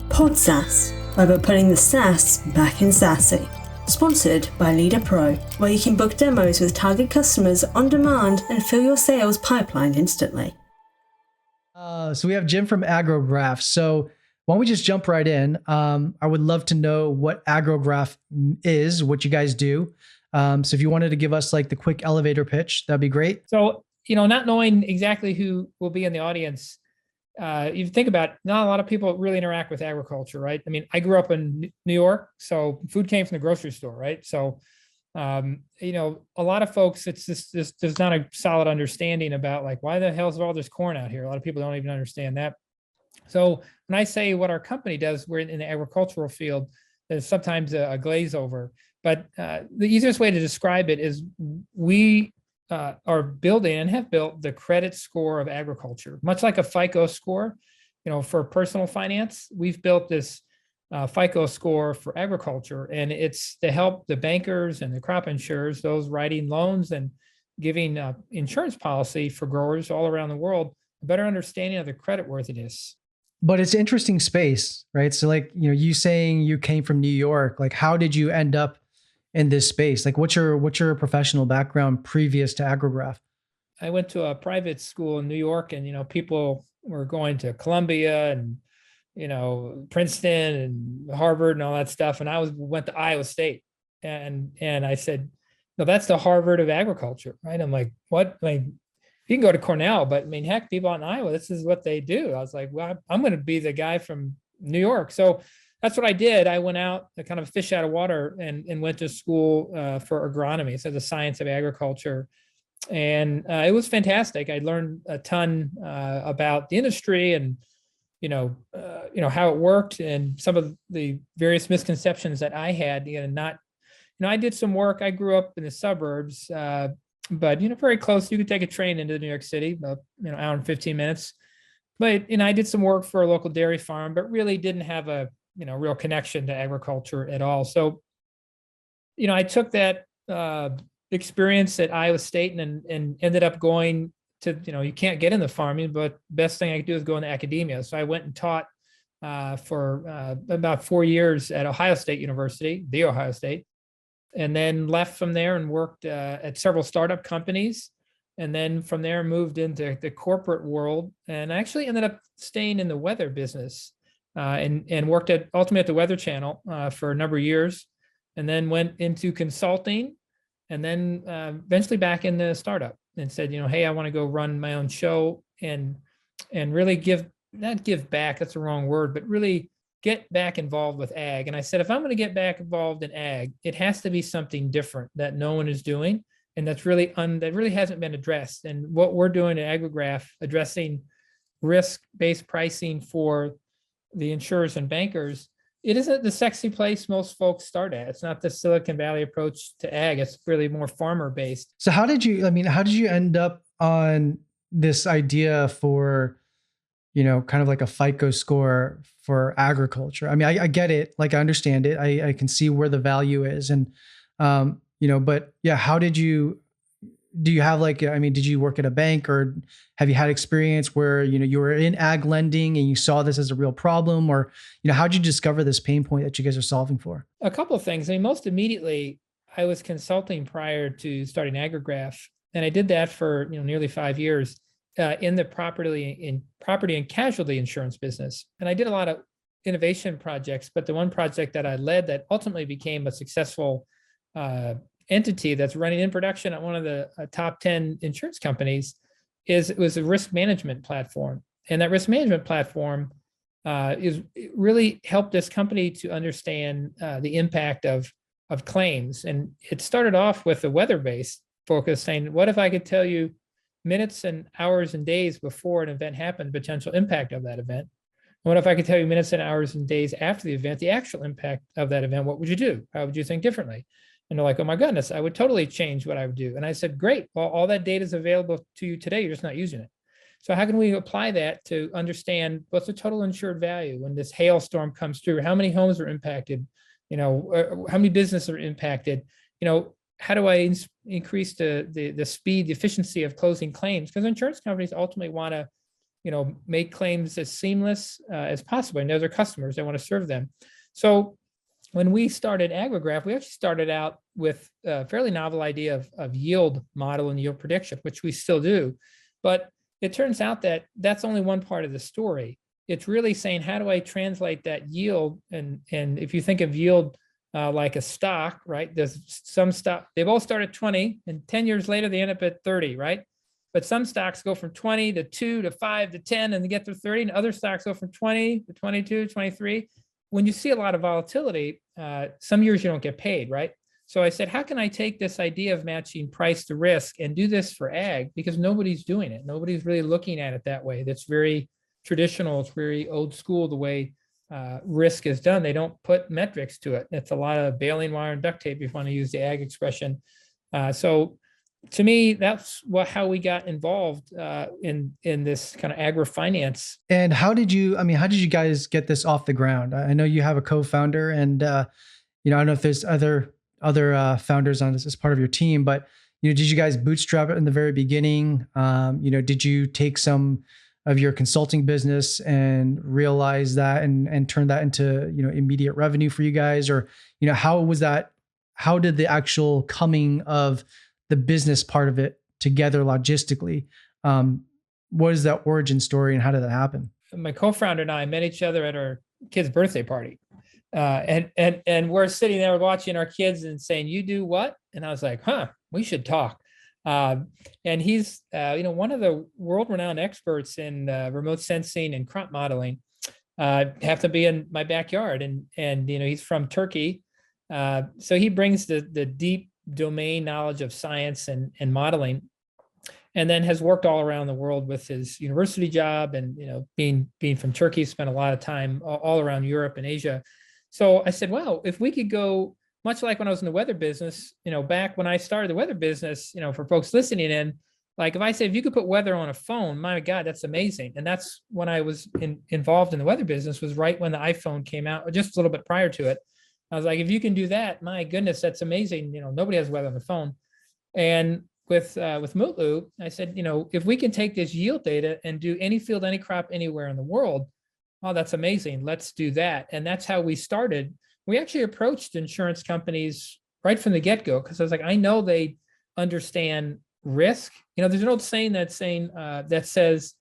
PodSAS, where we're putting the sass back in sassy. Sponsored by LeadrPro, where you can book demos with target customers on demand and fill your sales pipeline instantly. So we have Jim from Agrograph. So why don't we just jump right in? I would love to know what Agrograph is, what you guys do. So if you wanted to give us like the quick elevator pitch, that'd be great. So, not knowing exactly who will be in the audience, you think about not a lot of people really interact with agriculture, right? I mean, I grew up in New York, so food came from the grocery store, right? So, a lot of folks, it's just there's not a solid understanding about like, why the hell is all this corn out here? A lot of people don't even understand that. So when I say what our company does, we're in the agricultural field, there's sometimes a glaze over. But the easiest way to describe it is we are building and have built the credit score of agriculture, much like a FICO score, for personal finance. We've built this FICO score for agriculture, and it's to help the bankers and the crop insurers, those writing loans and giving insurance policy for growers all around the world, a better understanding of the credit worthiness. But it's interesting space, right? So like, you saying you came from New York, like how did you end up in this space? Like what's your professional background previous to Agrograph? I went to a private school in New York, and people were going to Columbia and Princeton and Harvard and all that stuff, and I went to Iowa State, and I said, no, that's the Harvard of agriculture, right? I'm like, what? Like, you can go to Cornell, but I mean, heck, people in Iowa, this is what they do. I was like, well, I'm going to be the guy from New York. So that's what I did. I went out, kind of fish out of water, and went to school for agronomy, so the science of agriculture. And it was fantastic. I learned a ton about the industry and, how it worked and some of the various misconceptions that I had, I did some work. I grew up in the suburbs, but, very close. You could take a train into New York City, about, hour and 15 minutes. But, I did some work for a local dairy farm, but really didn't have a, real connection to agriculture at all. So, I took that experience at Iowa State and ended up going to, you can't get into farming, but best thing I could do is go into academia. So I went and taught for about 4 years at Ohio State University, the Ohio State, and then left from there and worked at several startup companies. And then from there moved into the corporate world, and I actually ended up staying in the weather business and worked ultimately at the Weather Channel for a number of years, and then went into consulting, and then eventually back in the startup and said, hey, I want to go run my own show and really not give back, that's the wrong word, but really get back involved with ag. And I said, if I'm going to get back involved in ag, it has to be something different that no one is doing. And that's really that really hasn't been addressed. And what we're doing at Agrograph, addressing risk-based pricing for the insurers and bankers, it isn't the sexy place most folks start at. It's not the Silicon Valley approach to ag. It's really more farmer-based. So how did you end up on this idea for, kind of like a FICO score for agriculture? I mean, I get it. Like, I understand it. I can see where the value is. And, but yeah, how did do you have did you work at a bank, or have you had experience where, you were in ag lending and you saw this as a real problem, or, how did you discover this pain point that you guys are solving for? A couple of things. I mean, most immediately, I was consulting prior to starting Agrograph, and I did that for, nearly 5 years in the property and casualty insurance business. And I did a lot of innovation projects, but the one project that I led that ultimately became a successful entity that's running in production at one of the top 10 insurance companies it was a risk management platform. And that risk management platform it really helped this company to understand the impact of claims. And it started off with a weather-based focus, saying, what if I could tell you minutes and hours and days before an event happened, potential impact of that event? What if I could tell you minutes and hours and days after the event, the actual impact of that event? What would you do? How would you think differently? And they're like, oh my goodness, I would totally change what I would do. And I said, great, well, all that data is available to you today. You're just not using it. So how can we apply that to understand what's the total insured value when this hailstorm comes through? How many homes are impacted? How many businesses are impacted? How do I increase the speed, the efficiency of closing claims? Because insurance companies ultimately want to make claims as seamless as possible. And those are customers, they want to serve them. So when we started Agrograph, we actually started out with a fairly novel idea of yield model and yield prediction, which we still do. But it turns out that that's only one part of the story. It's really saying, how do I translate that yield? And if you think of yield like a stock, right? There's some stock, they've all started 20 and 10 years later, they end up at 30, right? But some stocks go from 20 to 2 to 5 to 10 and they get to 30, and other stocks go from 20 to 22, 23. When you see a lot of volatility, some years you don't get paid, right? So I said, how can I take this idea of matching price to risk and do this for ag? Because nobody's doing it. Nobody's really looking at it that way. That's very traditional. It's very old school, the way risk is done. They don't put metrics to it. It's a lot of baling wire and duct tape, if you want to use the ag expression. So to me, that's how we got involved in this kind of agri-finance. And how did you guys get this off the ground? I know you have a co-founder, and I don't know if there's other founders on this as part of your team, but did you guys bootstrap it in the very beginning? Did you take some of your consulting business and realize that and turn that into immediate revenue for you guys? Or how was that? How did the actual coming of the business part of it together logistically? What is that origin story, and how did that happen? My co-founder and I met each other at our kid's birthday party. And we're sitting there watching our kids and saying, "You do what?" And I was like, we should talk. And he's, one of the world-renowned experts in remote sensing and crop modeling. Have to be in my backyard, and he's from Turkey, so he brings the deep domain knowledge of science and modeling, and then has worked all around the world with his university job, and being from Turkey, spent a lot of time all around Europe and Asia. So I said, well, if we could go, much like when I was in the weather business, back when I started the weather business, for folks listening in, like if I say, if you could put weather on a phone, my God, that's amazing. And that's when I was involved in the weather business, was right when the iPhone came out, or just a little bit prior to it. I was like, if you can do that, my goodness, that's amazing. Nobody has weather on the phone. And with Mutlu, I said, if we can take this yield data and do any field, any crop, anywhere in the world, oh, that's amazing. Let's do that. And that's how we started. We actually approached insurance companies right from the get-go, because I was like, I know they understand risk. There's an old saying that says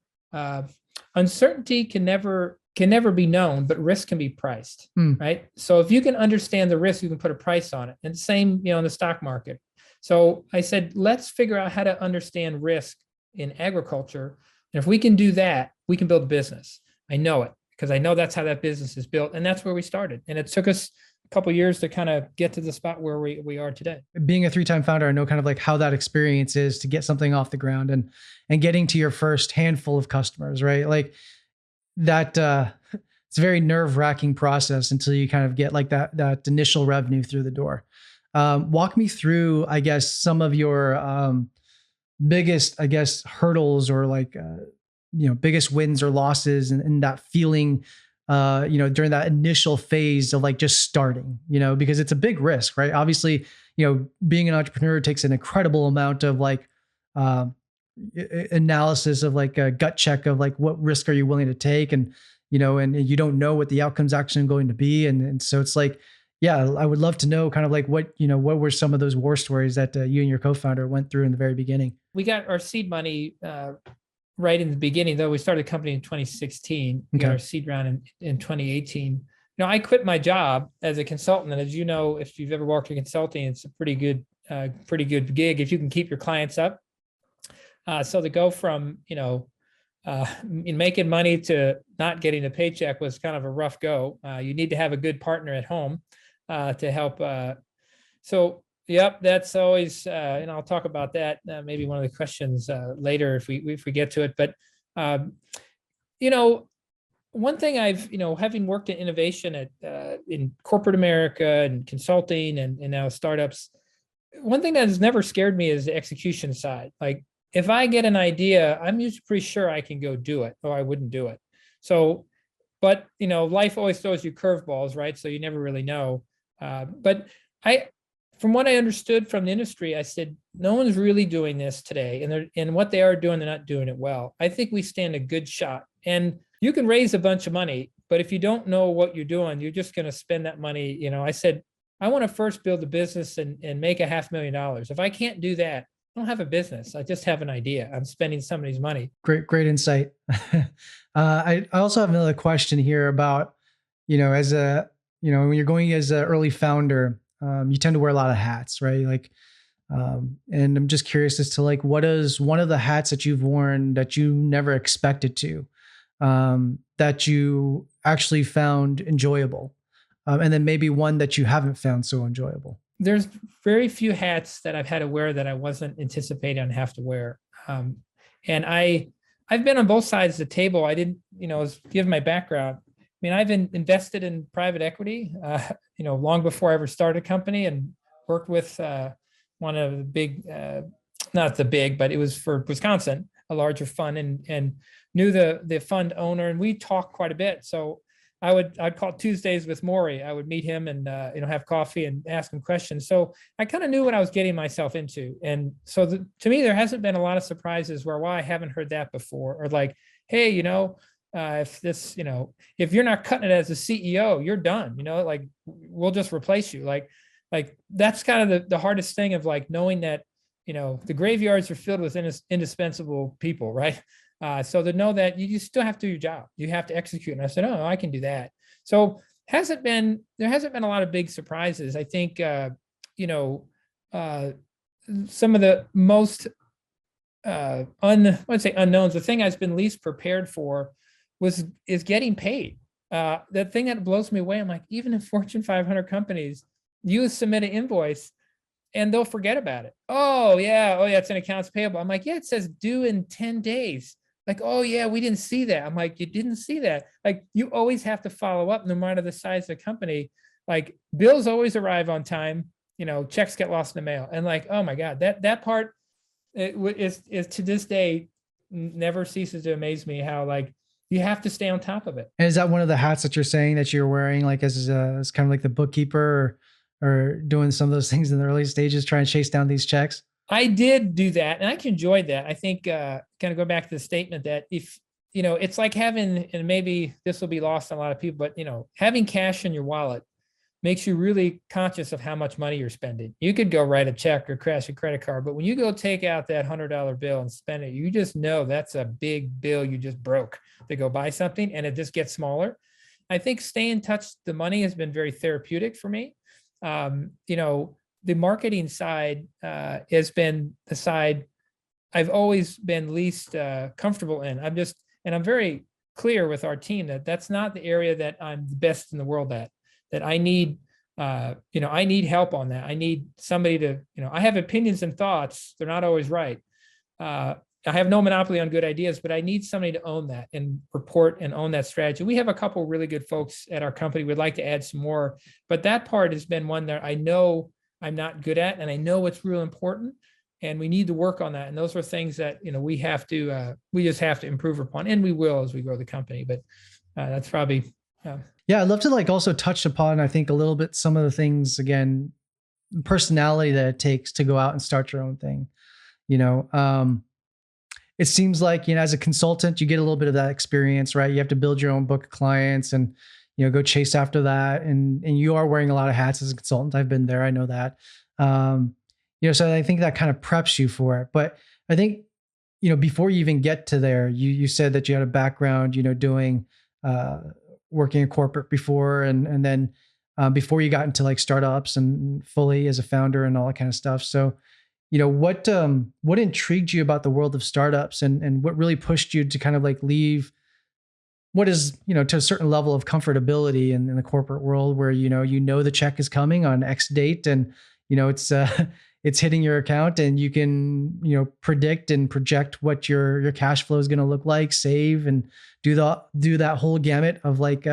uncertainty can never be known, but risk can be priced, right? So if you can understand the risk, you can put a price on it. And the same, in the stock market. So I said, let's figure out how to understand risk in agriculture. And if we can do that, we can build a business. I know it, because I know that's how that business is built. And that's where we started. And it took us a couple of years to kind of get to the spot where we are today. Being a 3-time founder, I know kind of like how that experience is to get something off the ground and getting to your first handful of customers, right? Like that, it's a very nerve-wracking process until you kind of get like that initial revenue through the door. Walk me through, I guess, some of your biggest, I guess, hurdles, or like, biggest wins or losses, and that feeling, during that initial phase of like just starting, because it's a big risk, right? Obviously, being an entrepreneur takes an incredible amount of like, analysis of like a gut check of like, what risk are you willing to take? And, and you don't know what the outcome's actually going to be. And so it's like, yeah, I would love to know kind of like what were some of those war stories that you and your co-founder went through in the very beginning? We got our seed money right in the beginning, though. We started the company in 2016. We got our seed round in 2018. I quit my job as a consultant. And as you know, if you've ever worked in consulting, it's a pretty good gig if you can keep your clients up. So to go from, making money to not getting a paycheck was kind of a rough go. You need to have a good partner at home to help. So, yep, that's always, and I'll talk about that maybe one of the questions later if we get to it. But, one thing I've, having worked in innovation in corporate America and consulting and now startups, one thing that has never scared me is the execution side. Like, if I get an idea, I'm usually pretty sure I can go do it, or I wouldn't do it. So, but life always throws you curveballs, right? So you never really know. But from what I understood from the industry, I said, no one's really doing this today. And what they are doing, they're not doing it well. I think we stand a good shot. And you can raise a bunch of money, but if you don't know what you're doing, you're just going to spend that money. I said, I want to first build a business and make $500,000. If I can't do that, I don't have a business. I just have an idea. I'm spending somebody's money. Great insight. I also have another question here about, as when you're going as an early founder, you tend to wear a lot of hats, right? Like, and I'm just curious as to like, what is one of the hats that you've worn that you never expected to, that you actually found enjoyable? And then maybe one that you haven't found so enjoyable. There's very few hats that I've had to wear that I wasn't anticipating I'd have to wear. And I've been on both sides of the table. I didn't, given my background, I've invested in private equity, long before I ever started a company, and worked with one of the big, not the big, but it was for Wisconsin, a larger fund, and knew the fund owner, and we talked quite a bit. So I'd call Tuesdays with Maury. I would meet him and have coffee and ask him questions. So I kind of knew what I was getting myself into. And so to me, there hasn't been a lot of surprises where, I haven't heard that before, or like, hey, if you're not cutting it as a CEO, you're done. Like, we'll just replace you. Like that's kind of the hardest thing of like knowing that the graveyards are filled with indispensable people, right? So to know that you still have to do your job, you have to execute. And I said, oh, I can do that. So there hasn't been a lot of big surprises. I think, some of the most, unknowns, the thing I've been least prepared for is getting paid. The thing that blows me away, I'm like, even in Fortune 500 companies, you submit an invoice and they'll forget about it. Oh yeah, it's an accounts payable. I'm like, yeah, it says due in 10 days. Like, oh yeah, we didn't see that. I'm like, you didn't see that. Like, you always have to follow up no matter the size of the company. Like, bills always arrive on time, checks get lost in the mail. And like, oh my God, that part is to this day never ceases to amaze me, how like you have to stay on top of it. And is that one of the hats that you're saying that you're wearing, like as kind of like the bookkeeper, or doing some of those things in the early stages, trying to chase down these checks? I did do that, and I enjoyed that. I think kind of go back to the statement that if, it's like having, and maybe this will be lost on a lot of people, but, having cash in your wallet makes you really conscious of how much money you're spending. You could go write a check or crash a credit card, but when you go take out that $100 bill and spend it, you just know that's a big bill you just broke to go buy something, and it just gets smaller. I think staying in touch the money has been very therapeutic for me. The marketing side has been the side I've always been least comfortable in. I'm very clear with our team that that's not the area that I'm the best in the world at, that I need, I need help on that. I need somebody to, I have opinions and thoughts. They're not always right. I have no monopoly on good ideas, but I need somebody to own that and report and own that strategy. We have a couple of really good folks at our company. We'd like to add some more, but that part has been one that I know I'm not good at, and I know what's real important, and we need to work on that. And those are things that, we just have to improve upon, and we will as we grow the company. But that's probably. Yeah. I'd love to like also touch upon, I think, a little bit, some of the things, again, personality that it takes to go out and start your own thing. It seems like, as a consultant, you get a little bit of that experience, right? You have to build your own book of clients and, go chase after that. And you are wearing a lot of hats as a consultant. I've been there. I know that. So I think that kind of preps you for it. But I think, before you even get to there, you said that you had a background, doing, working in corporate before, and then before you got into like startups and fully as a founder and all that kind of stuff. So, what intrigued you about the world of startups, and what really pushed you to kind of like leave what is, to a certain level of comfortability in the corporate world where, the check is coming on X date, and, it's hitting your account, and you can, predict and project what your cash flow is going to look like, save, and do that whole gamut of like,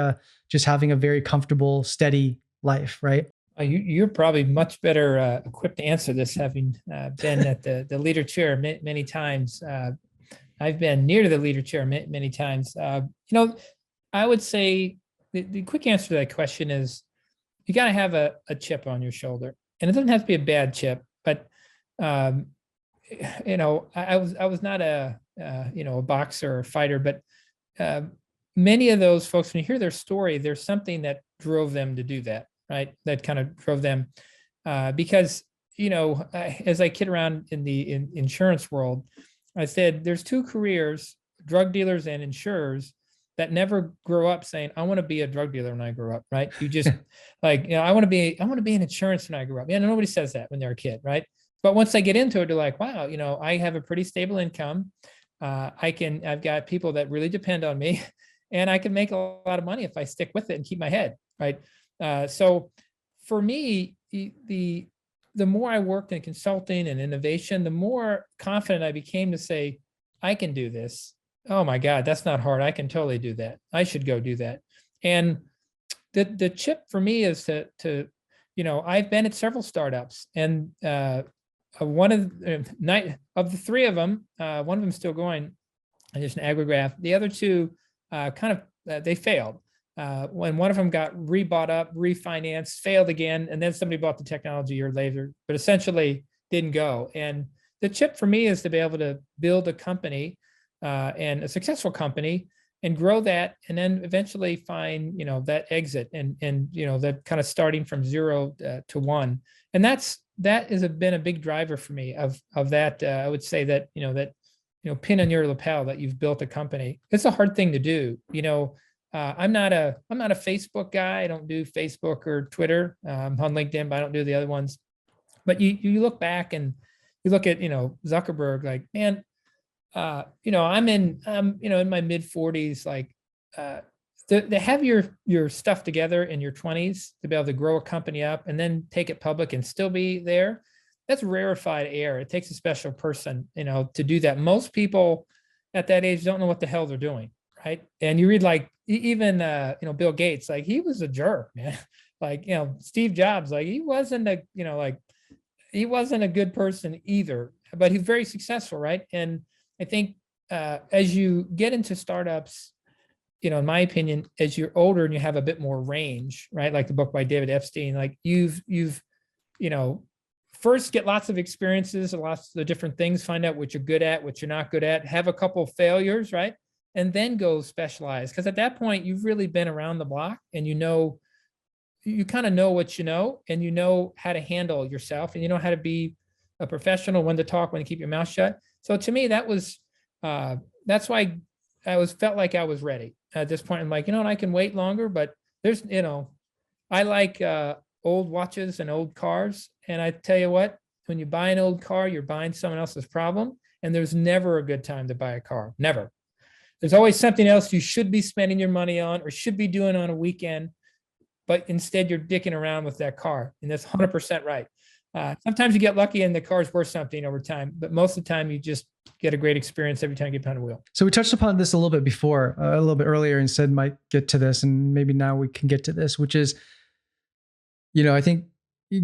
just having a very comfortable, steady life. Right. You're probably much better equipped to answer this, having been at the leader chair many times. I've been near to the leader chair many times. I would say the quick answer to that question is you got to have a chip on your shoulder. and it doesn't have to be a bad chip, but I was not a a boxer or fighter, but many of those folks, when you hear their story, there's something that drove them to do that, right? That kind of drove them because as I kid around in the insurance world, I said there's two careers: drug dealers and insurers, that never grow up saying, I want to be a drug dealer when I grow up, right? You just I want to be in insurance when I grow up. Yeah, nobody says that when they're a kid, right? But once they get into it, they're like, wow, I have a pretty stable income. I've got people that really depend on me, and I can make a lot of money if I stick with it and keep my head, right? So for me, the more I worked in consulting and innovation, the more confident I became to say, I can do this. Oh my God, that's not hard. I can totally do that. I should go do that. And the chip for me is to I've been at several startups, and one of the three of them, one of them still going, and there's an Agrograph. The other two they failed. When one of them got rebought up, refinanced, failed again, and then somebody bought the technology a year later, but essentially didn't go. And the chip for me is to be able to build a company and a successful company and grow that, and then eventually find that exit and that kind of starting from 0 to 1. And that has been a big driver for me of that. I would say that pin on your lapel, that you've built a company. It's a hard thing to do. I'm not a Facebook guy. I don't do Facebook or Twitter. I'm on LinkedIn, but I don't do the other ones. But you look back and you look at Zuckerberg, like, man, I'm in my mid 40s, like to have your stuff together in your 20s, to be able to grow a company up and then take it public and still be there. That's rarefied air. It takes a special person, to do that. Most people at that age don't know what the hell they're doing, right? And you read like even Bill Gates, like he was a jerk, man. Like Steve Jobs, like he wasn't a good person either, but he's very successful, right? And I think as you get into startups, in my opinion, as you're older and you have a bit more range, right? Like the book by David Epstein, like you've first get lots of experiences, lots of different things, find out what you're good at, what you're not good at, have a couple of failures, right? And then go specialize. Because at that point, you've really been around the block, and you kind of know what you know, and you know how to handle yourself, and you know how to be a professional, when to talk, when to keep your mouth shut. So to me, that's why I felt like I was ready at this point. I'm like, I can wait longer, but there's, I like old watches and old cars. And I tell you what, when you buy an old car, you're buying someone else's problem. And there's never a good time to buy a car. Never. There's always something else you should be spending your money on or should be doing on a weekend, but instead you're dicking around with that car. And that's 100% right. Sometimes you get lucky and the car's worth something over time, but most of the time you just get a great experience every time you get behind a wheel. So we touched upon this a little bit before, a little bit earlier, and said might get to this, and maybe now we can get to this, which is, I think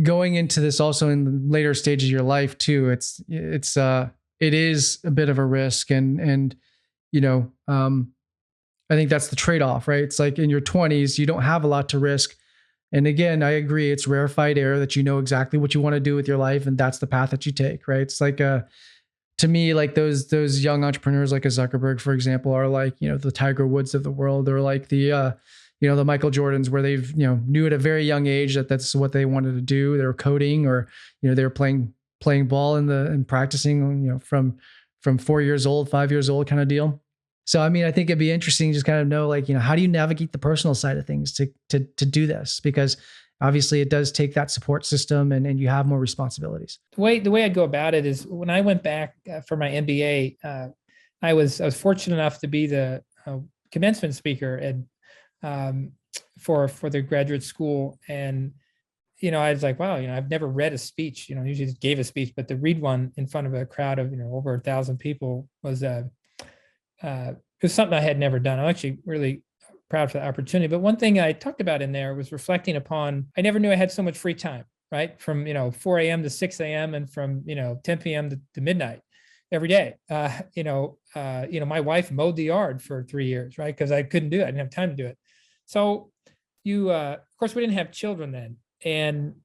going into this also in the later stages of your life too, it is a bit of a risk, and I think that's the trade-off, right? It's like in your 20s, you don't have a lot to risk. And again, I agree, it's rarefied air that you know exactly what you want to do with your life, and that's the path that you take, right? It's like to me, like those young entrepreneurs like a Zuckerberg, for example, are like, the Tiger Woods of the world, or like the the Michael Jordans, where they've, knew at a very young age that that's what they wanted to do. They were coding, or, they were playing ball and practicing, from 4 years old, 5 years old kind of deal. So, I mean, I think it'd be interesting to just kind of know, like, how do you navigate the personal side of things to do this? Because obviously it does take that support system, and you have more responsibilities. The way I'd go about it is, when I went back for my MBA, I was fortunate enough to be the commencement speaker and for the graduate school. And, I was like, wow, I've never read a speech, usually just gave a speech, but to read one in front of a crowd of, over 1,000 people was something I had never done. I'm actually really proud for the opportunity. But one thing I talked about in there was reflecting upon, I never knew I had so much free time, right? From, 4 a.m. to 6 a.m. and from, 10 p.m. to midnight every day. My wife mowed the yard for 3 years, right? Because I couldn't do it. I didn't have time to do it. So of course, we didn't have children then. And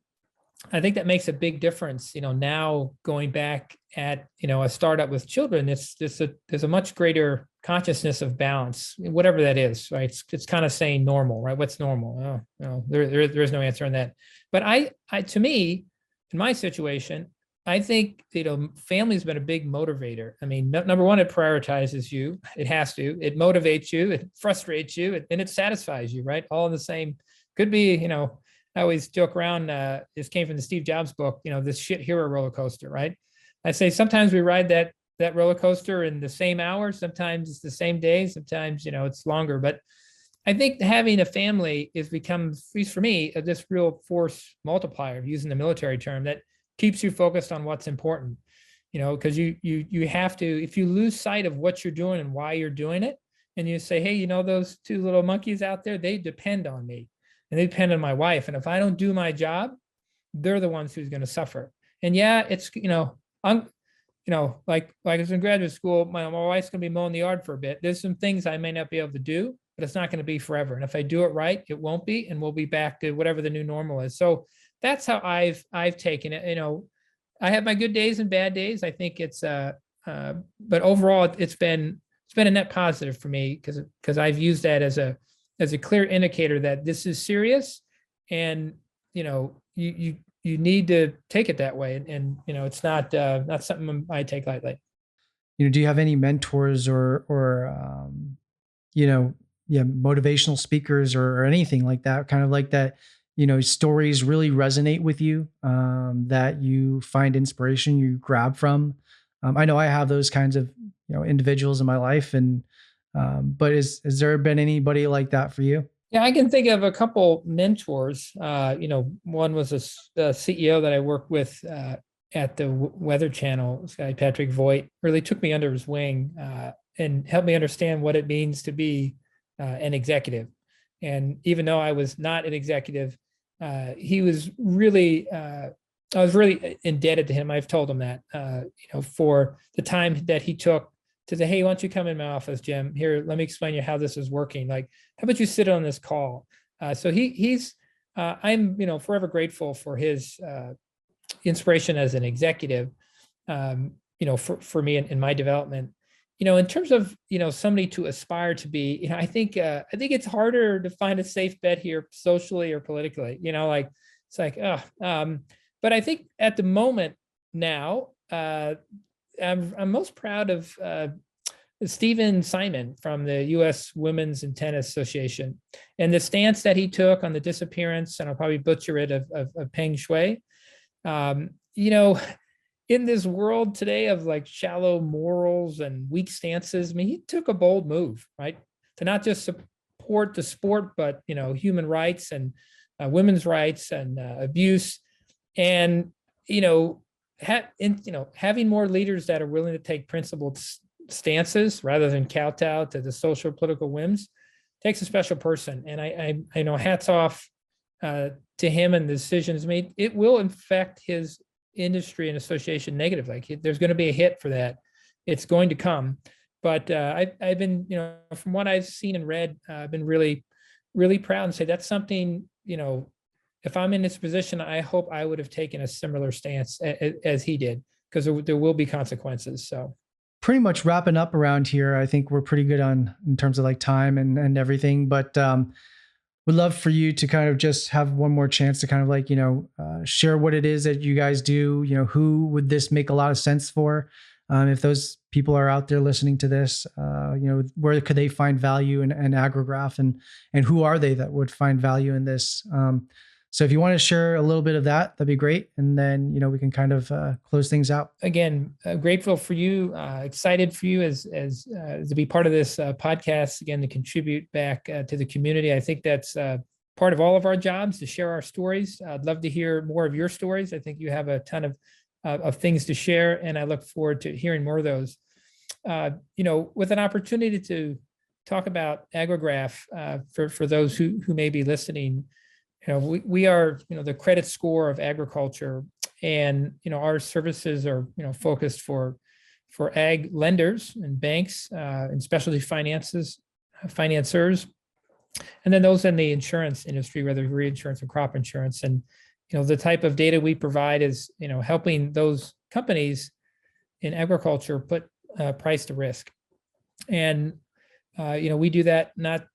I think that makes a big difference. Now going back at, a startup with children, there's a much greater consciousness of balance, whatever that is, right? It's kind of saying normal, right? What's normal? There is no answer on that. But to me, in my situation, I think, family has been a big motivator. I mean, number one, it prioritizes you. It has to. It motivates you. It frustrates you, and it satisfies you, right? All in the same. Could be, I always joke around. This came from the Steve Jobs book. This shit hero roller coaster, right? I say sometimes we ride that roller coaster in the same hour. Sometimes it's the same day. Sometimes it's longer. But I think having a family becomes, at least for me, this real force multiplier, using the military term, that keeps you focused on what's important. Because you have to. If you lose sight of what you're doing and why you're doing it, and you say, hey, those two little monkeys out there, they depend on me. And they depend on my wife. And if I don't do my job, they're the ones who's going to suffer. And yeah, it's, I'm, like I was in graduate school, my wife's going to be mowing the yard for a bit. There's some things I may not be able to do, but it's not going to be forever. And if I do it right, it won't be, and we'll be back to whatever the new normal is. So that's how I've taken it. I have my good days and bad days. I think it's, but overall it's been a net positive for me, because I've used that as a clear indicator that this is serious, and you need to take it that way, and it's not something I take lightly. Do you have any mentors or motivational speakers or anything like that, kind of like that, stories really resonate with you, that you find inspiration, you grab from? I know I have those kinds of individuals in my life, and but has there been anybody like that for you? Yeah, I can think of a couple mentors. One was a CEO that I worked with at the Weather Channel. This guy, Patrick Voigt, really took me under his wing and helped me understand what it means to be an executive. And even though I was not an executive, he was really, I was really indebted to him. I've told him that, for the time that he took to say, hey, why don't you come in my office, Jim? Here, let me explain to you how this is working. Like, how about you sit on this call? So he's, I'm, forever grateful for his inspiration as an executive, for me in my development. In terms of, somebody to aspire to be, I think it's harder to find a safe bet here socially or politically, it's like, but I think at the moment now, I'm most proud of Stephen Simon from the U.S. Women's and Tennis Association, and the stance that he took on the disappearance, and I'll probably butcher it, of Peng Shui. In this world today of like shallow morals and weak stances, I mean, he took a bold move, right? To not just support the sport, but, human rights and women's rights and abuse. And, having more leaders that are willing to take principled stances rather than kowtow to the social political whims takes a special person. And I know, hats off to him and the decisions made. It will affect his industry and association negatively. Like, there's going to be a hit for that. It's going to come. But I've been, from what I've seen and read, I've been really, really proud and say that's something, if I'm in this position, I hope I would have taken a similar stance as he did, because there will be consequences. So pretty much wrapping up around here. I think we're pretty good in terms of like time and everything, but would love for you to kind of just have one more chance to kind of like, share what it is that you guys do. Who would this make a lot of sense for? If those people are out there listening to this, where could they find value in Agrograph, and who are they that would find value in this? So if you want to share a little bit of that, that'd be great. And then, we can kind of close things out. Again, grateful for you, excited for you as to be part of this podcast, again, to contribute back to the community. I think that's part of all of our jobs, to share our stories. I'd love to hear more of your stories. I think you have a ton of things to share, and I look forward to hearing more of those. With an opportunity to talk about Agrograph for those who may be listening. We are, the credit score of agriculture, and, our services are, focused for ag lenders and banks and specialty financers, and then those in the insurance industry, whether reinsurance or crop insurance. And, the type of data we provide is, helping those companies in agriculture put price to risk. And, we do that not,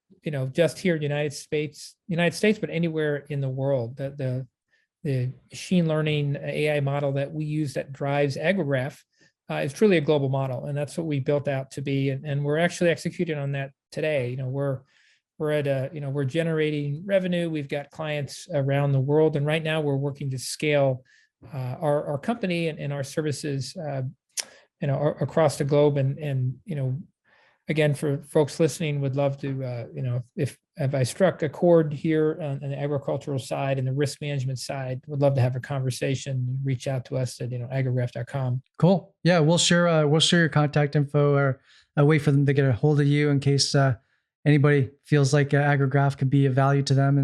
just here in the United States, but anywhere in the world. The machine learning AI model that we use that drives Agrograph is truly a global model. And that's what we built out to be. And we're actually executing on that today. We're at we're generating revenue. We've got clients around the world. And right now we're working to scale our company and our services, across the globe. And again, for folks listening, would love to, if I struck a chord here on the agricultural side and the risk management side, would love to have a conversation. Reach out to us at, agrograph.com. Cool. Yeah. We'll share your contact info or a way for them to get a hold of you in case anybody feels like Agrograph could be of value to them.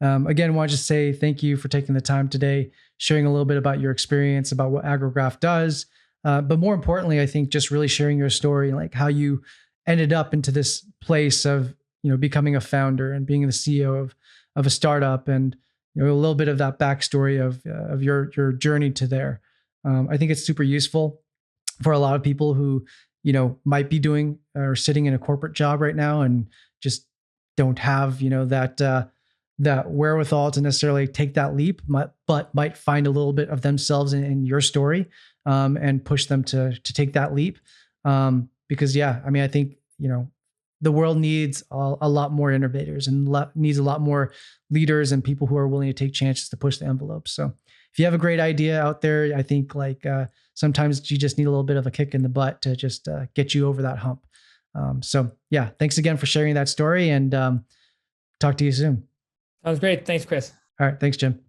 And again, want to just say thank you for taking the time today, sharing a little bit about your experience, about what Agrograph does. But more importantly, I think just really sharing your story, like how you ended up into this place of, becoming a founder and being the CEO of a startup, and, a little bit of that backstory of your journey to there. I think it's super useful for a lot of people who, might be doing or sitting in a corporate job right now and just don't have, that wherewithal to necessarily take that leap, but might find a little bit of themselves in your story, and push them to take that leap. Because I think, the world needs a lot more innovators and needs a lot more leaders and people who are willing to take chances to push the envelope. So if you have a great idea out there, I think sometimes you just need a little bit of a kick in the butt to just get you over that hump. So thanks again for sharing that story, and talk to you soon. Sounds great. Thanks, Chris. All right. Thanks, Jim.